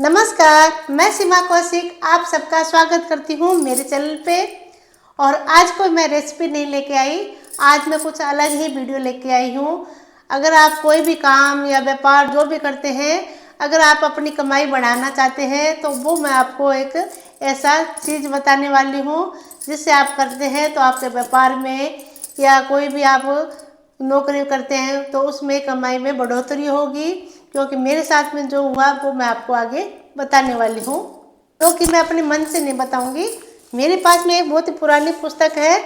नमस्कार, मैं सीमा कौशिक आप सबका स्वागत करती हूँ मेरे चैनल पे। और आज कोई मैं रेसिपी नहीं लेके आई, आज मैं कुछ अलग ही वीडियो लेके आई हूँ। अगर आप कोई भी काम या व्यापार जो भी करते हैं, अगर आप अपनी कमाई बढ़ाना चाहते हैं तो वो मैं आपको एक ऐसा चीज़ बताने वाली हूँ जिससे आप करते हैं तो आपके व्यापार में या कोई भी आप नौकरी करते हैं तो उसमें कमाई में बढ़ोतरी होगी। क्योंकि मेरे साथ में जो हुआ वो मैं आपको आगे बताने वाली हूँ, क्योंकि मैं अपने मन से नहीं बताऊंगी। मेरे पास में एक बहुत ही पुरानी पुस्तक है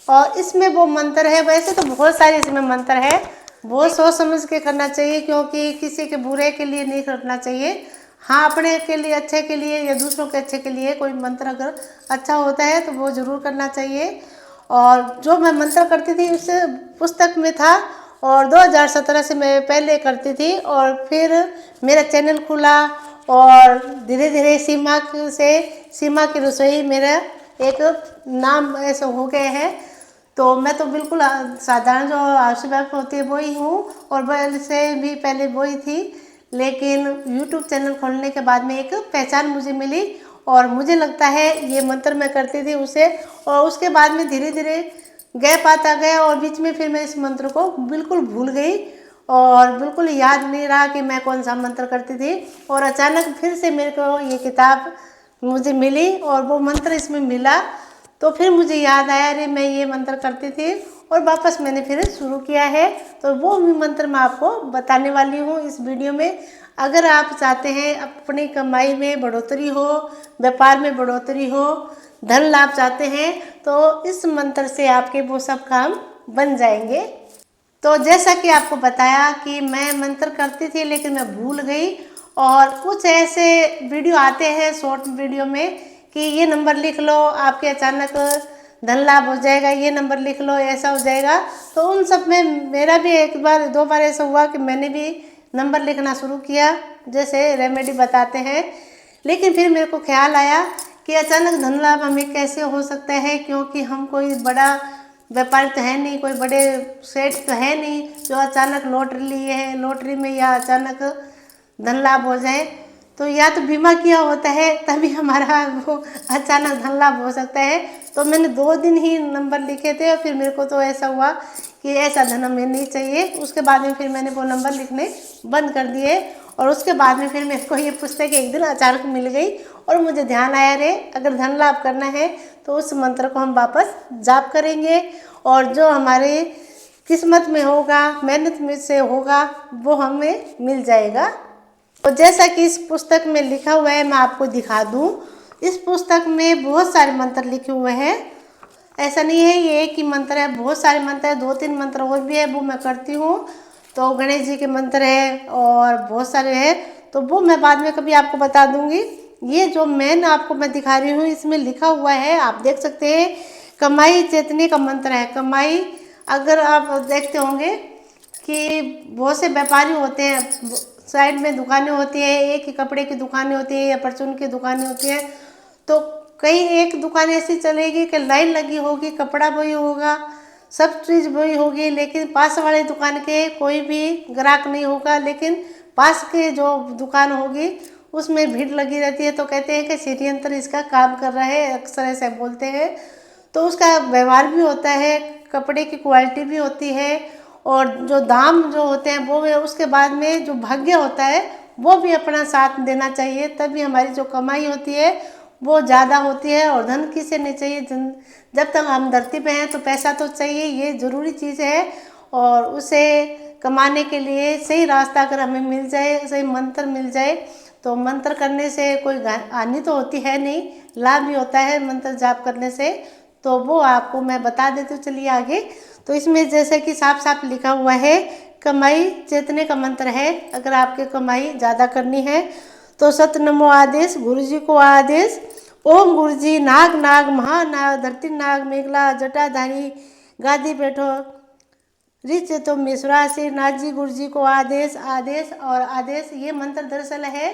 और इसमें वो मंत्र है। वैसे तो बहुत सारे इसमें मंत्र है, बहुत सोच समझ के करना चाहिए, क्योंकि किसी के बुरे के लिए नहीं करना चाहिए। हाँ, अपने के लिए अच्छे के लिए या दूसरों के अच्छे के लिए कोई मंत्र अगर अच्छा होता है तो वो ज़रूर करना चाहिए। और जो मैं मंत्र करती थी उस पुस्तक में था, और 2017 से मैं पहले करती थी और फिर मेरा चैनल खुला और धीरे धीरे सीमा की रसोई मेरा एक नाम ऐसा हो गया है। तो मैं तो बिल्कुल साधारण जो हाउस वाइफ होती है वही हूँ, और पहले से भी पहले वही थी। लेकिन यूट्यूब चैनल खोलने के बाद में एक पहचान मुझे मिली और मुझे लगता है ये मंत्र मैं करती थी उसे, और उसके बाद में धीरे धीरे गैप आता गया और बीच में फिर मैं इस मंत्र को बिल्कुल भूल गई और बिल्कुल याद नहीं रहा कि मैं कौन सा मंत्र करती थी। और अचानक फिर से मेरे को ये किताब मुझे मिली और वो मंत्र इसमें मिला, तो फिर मुझे याद आया, अरे मैं ये मंत्र करती थी, और वापस मैंने फिर शुरू किया है। तो वो भी मंत्र मैं आपको बताने वाली हूँ इस वीडियो में। अगर आप चाहते हैं अपनी कमाई में बढ़ोतरी हो, व्यापार में बढ़ोतरी हो, धन लाभ चाहते हैं, तो इस मंत्र से आपके वो सब काम बन जाएंगे। तो जैसा कि आपको बताया कि मैं मंत्र करती थी लेकिन मैं भूल गई, और कुछ ऐसे वीडियो आते हैं शॉर्ट वीडियो में कि ये नंबर लिख लो आपके अचानक धन लाभ हो जाएगा, ये नंबर लिख लो ऐसा हो जाएगा। तो उन सब में मेरा भी एक बार दो बार ऐसा हुआ कि मैंने भी नंबर लिखना शुरू किया जैसे रेमेडी बताते हैं। लेकिन फिर मेरे को ख्याल आया कि अचानक धन लाभ हमें कैसे हो सकता है, क्योंकि हम कोई बड़ा व्यापारी तो है नहीं, कोई बड़े सेठ तो है नहीं जो अचानक लॉटरी लिए है, लॉटरी में या अचानक धन लाभ हो जाए। तो या तो बीमा किया होता है तभी हमारा वो अचानक धन लाभ हो सकता है। तो मैंने 2 दिन ही नंबर लिखे थे और फिर मेरे को तो ऐसा हुआ कि ऐसा धन हमें नहीं चाहिए। उसके बाद में फिर मैंने वो नंबर लिखने बंद कर दिए, और उसके बाद में फिर मेरे को ये पुस्तक एक दिन अचानक मिल गई और मुझे ध्यान आया, रे अगर धन लाभ करना है तो उस मंत्र को हम वापस जाप करेंगे, और जो हमारे किस्मत में होगा, मेहनत में से होगा, वो हमें मिल जाएगा। तो जैसा कि इस पुस्तक में लिखा हुआ है मैं आपको दिखा दूं। इस पुस्तक में बहुत सारे मंत्र लिखे हुए हैं, ऐसा नहीं है ये एक ही मंत्र है, बहुत सारे मंत्र है, 2-3 मंत्र और भी है वो मैं करती हूँ। तो गणेश जी के मंत्र है और बहुत सारे हैं, तो वो मैं बाद में कभी आपको बता दूंगी। ये जो मेन आपको मैं दिखा रही हूँ इसमें लिखा हुआ है, आप देख सकते हैं, कमाई चेतने का मंत्र है। कमाई, अगर आप देखते होंगे कि बहुत से व्यापारी होते हैं, साइड में दुकानें होती है, एक ही कपड़े की दुकानें होती है या परचून की दुकानें होती है, तो कई एक दुकान ऐसी चलेगी कि लाइन लगी होगी, कपड़ा वही होगा, सब चीज़ वही होगी, लेकिन पास वाले दुकान के कोई भी ग्राहक नहीं होगा, लेकिन पास के जो दुकान होगी उसमें भीड़ लगी रहती है। तो कहते हैं कि षड्यंत्र इसका काम कर रहा है, अक्सर ऐसे बोलते हैं। तो उसका व्यवहार भी होता है, कपड़े की क्वालिटी भी होती है, और जो दाम जो होते हैं वो, उसके बाद में जो भाग्य होता है वो भी अपना साथ देना चाहिए, तभी हमारी जो कमाई होती है वो ज़्यादा होती है। और धन किसे नहीं चाहिए, जब तक हम धरती पे हैं तो पैसा तो चाहिए, ये ज़रूरी चीज़ है। और उसे कमाने के लिए सही रास्ता अगर हमें मिल जाए, सही मंत्र मिल जाए, तो मंत्र करने से कोई हानि तो होती है नहीं, लाभ भी होता है मंत्र जाप करने से। तो वो आपको मैं बता देती हूँ, चलिए आगे। तो इसमें जैसे कि साफ साफ लिखा हुआ है, कमाई चेतने का मंत्र है। अगर आपके कमाई ज़्यादा करनी है तो सत नमो आदेश, गुरु जी को आदेश, ओम गुरु जी नाग नाग महानाग धरती नाग मेघला जटाधारी गादी बैठो रिच तो मिश्रा से नाथ जी गुरु जी को आदेश आदेश और आदेश। ये मंत्र दरअसल है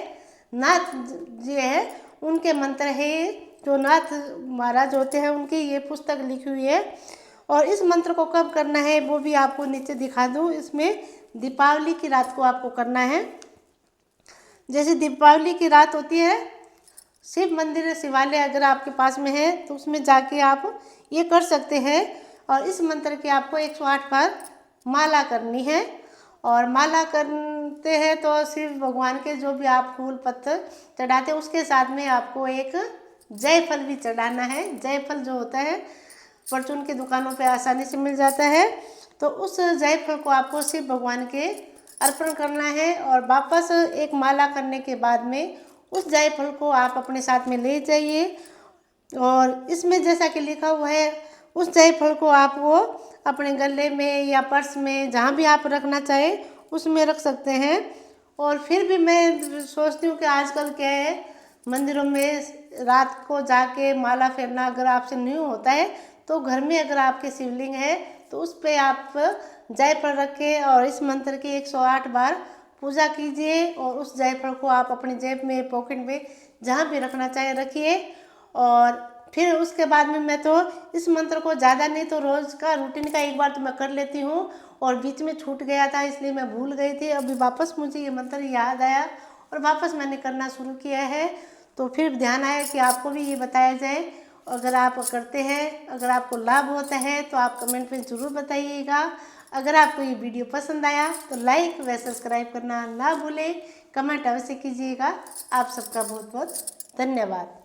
नाथ जी है, उनके मंत्र है, जो नाथ महाराज होते हैं उनकी ये पुस्तक लिखी हुई है। और इस मंत्र को कब करना है वो भी आपको नीचे दिखा दूँ। इसमें दीपावली की रात को आपको करना है। जैसे दीपावली की रात होती है, शिव मंदिर शिवालय अगर आपके पास में है तो उसमें जाके आप ये कर सकते हैं। और इस मंत्र की आपको 108 बार माला करनी है। और माला करते हैं तो शिव भगवान के जो भी आप फूल पत्थर चढ़ाते हैं उसके साथ में आपको एक जायफल भी चढ़ाना है। जायफल जो होता है परचून की दुकानों पे आसानी से मिल जाता है। तो उस जायफल को आपको शिव भगवान के अर्पण करना है। और वापस एक माला करने के बाद में उस जायफल को आप अपने साथ में ले जाइए। और इसमें जैसा कि लिखा हुआ है उस जायफल को आप वो अपने गले में या पर्स में जहाँ भी आप रखना चाहे उसमें रख सकते हैं। और फिर भी मैं सोचती हूँ कि आजकल क्या है, मंदिरों में रात को जाके माला फेरना अगर आपसे नहीं होता है तो घर में अगर आपके शिवलिंग है तो उस पर आप जायफल रखें और इस मंत्र की 108 बार पूजा कीजिए। और उस जायफल को आप अपनी जेब में, पॉकेट में, जहाँ भी रखना चाहे रखिए। और फिर उसके बाद में मैं तो इस मंत्र को ज़्यादा नहीं तो रोज़ का रूटीन का एक बार तो मैं कर लेती हूँ। और बीच में छूट गया था इसलिए मैं भूल गई थी, अभी वापस मुझे ये मंत्र याद आया और वापस मैंने करना शुरू किया है। तो फिर ध्यान आया कि आपको भी ये बताया जाए। अगर आप करते हैं, अगर आपको लाभ होता है तो आप कमेंट में ज़रूर बताइएगा। अगर आपको ये वीडियो पसंद आया तो लाइक व सब्सक्राइब करना ना भूलें, कमेंट अवश्य कीजिएगा। आप सबका बहुत बहुत धन्यवाद।